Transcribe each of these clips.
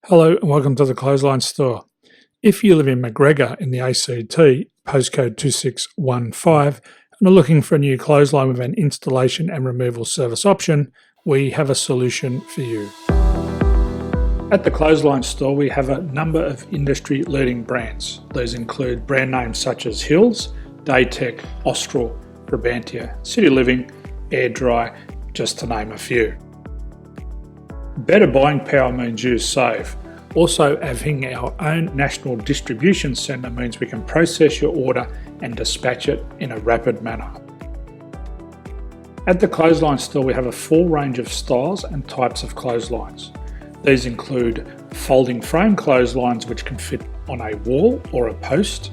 Hello and welcome to the Clothesline Store. If you live in Macgregor in the ACT, postcode 2615, and are looking for a new clothesline with an installation and removal service option, we have a solution for you. At the Clothesline Store, we have a number of industry-leading brands. These include brand names such as Hills, Daytech, Austral, Brabantia, City Living, Air Dry, just to name a few. Better buying power means you save. Also, having our own national distribution centre means we can process your order and dispatch it in a rapid manner. At the Clothesline Store, we have a full range of styles and types of clotheslines. These include folding frame clotheslines which can fit on a wall or a post,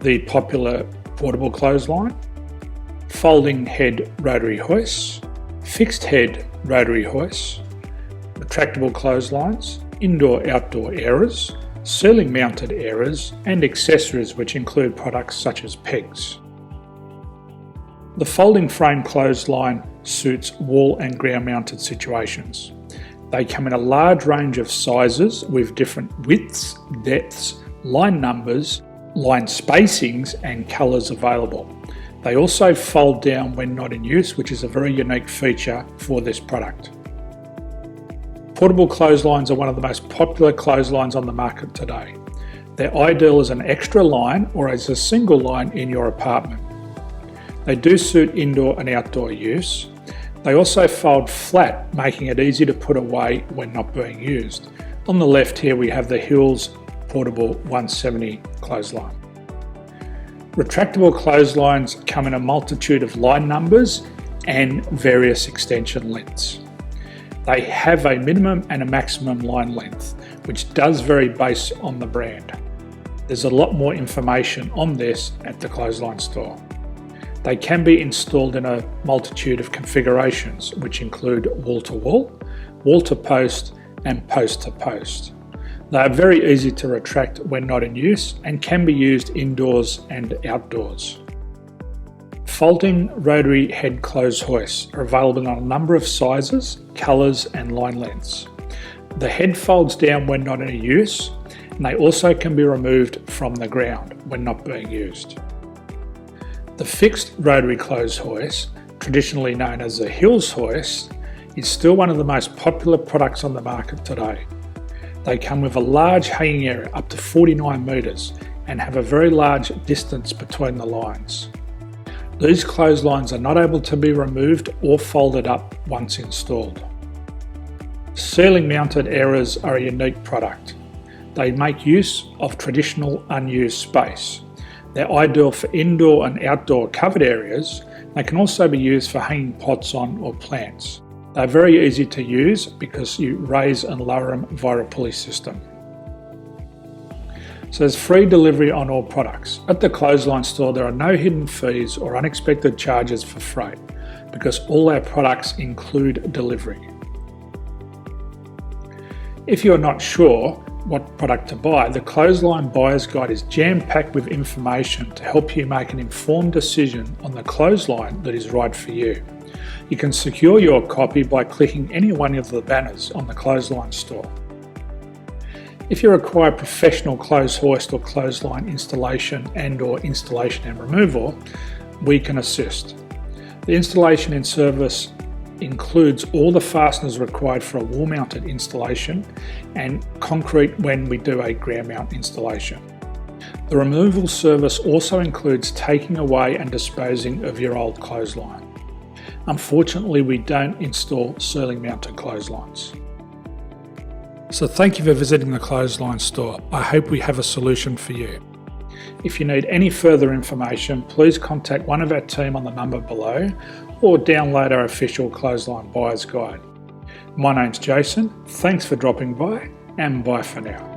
the popular portable clothesline, folding head rotary hoists, fixed head rotary hoists, retractable clotheslines, indoor-outdoor airers, ceiling mounted airers, and accessories which include products such as pegs. The folding frame clothesline suits wall and ground mounted situations. They come in a large range of sizes with different widths, depths, line numbers, line spacings and colours available. They also fold down when not in use, which is a very unique feature for this product. Portable clotheslines are one of the most popular clotheslines on the market today. They're ideal as an extra line or as a single line in your apartment. They do suit indoor and outdoor use. They also fold flat, making it easy to put away when not being used. On the left here we have the Hills Portable 170 clothesline. Retractable clotheslines come in a multitude of line numbers and various extension lengths. They have a minimum and a maximum line length, which does vary based on the brand. There's a lot more information on this at the Clothesline Store. They can be installed in a multitude of configurations, which include wall-to-wall, wall-to-post, and post-to-post. They are very easy to retract when not in use and can be used indoors and outdoors. Folding rotary head clothes hoists are available in a number of sizes, colours and line lengths. The head folds down when not in use, and they also can be removed from the ground when not being used. The fixed rotary clothes hoist, traditionally known as the Hills hoist, is still one of the most popular products on the market today. They come with a large hanging area up to 49 metres and have a very large distance between the lines. These clotheslines are not able to be removed or folded up once installed. Ceiling mounted airers are a unique product. They make use of traditional unused space. They're ideal for indoor and outdoor covered areas. They can also be used for hanging pots on or plants. They're very easy to use because you raise and lower them via a pulley system. So there's free delivery on all products. At the Clothesline Store, there are no hidden fees or unexpected charges for freight because all our products include delivery. If you're not sure what product to buy, the Clothesline Buyer's Guide is jam-packed with information to help you make an informed decision on the clothesline that is right for you. You can secure your copy by clicking any one of the banners on the Clothesline Store. If you require professional clothes hoist or clothesline installation and/or installation and removal, we can assist. The installation and service includes all the fasteners required for a wall-mounted installation and concrete when we do a ground mount installation. The removal service also includes taking away and disposing of your old clothesline. Unfortunately, we don't install ceiling mounted clotheslines. So thank you for visiting the Clothesline Store. I hope we have a solution for you. If you need any further information, please contact one of our team on the number below or download our official Clothesline Buyer's Guide. My name's Jason, thanks for dropping by and bye for now.